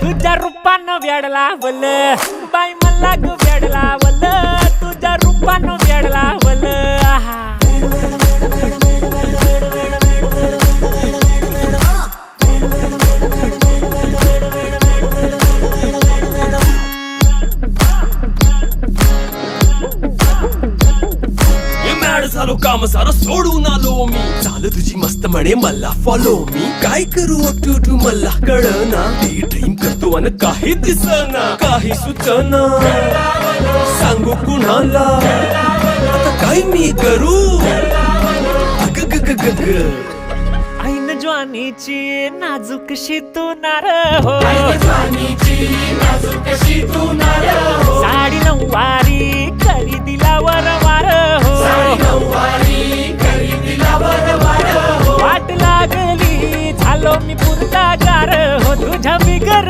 तुझ्या रूपानं वेडला वल बाई मला ग वेडला वल तुझ्या रूपानं वेडला वल झालो काम सारा सोडून आलो मी झालं तुझी मस्त म्हणे मला फॉलो मी काय करू टू मला कळना ती ड्रीम करतो आणि काही दिसना काही सुचना सांगू कुणाला आता काय मी करू अग ग ग ग ग ऐन ज्वानीची नाजूकशी तू नार हो साडी नऊवारी करी दिला वरवार हो वाट लागली झालो मी पुरता गार हो तुझ्या बिगर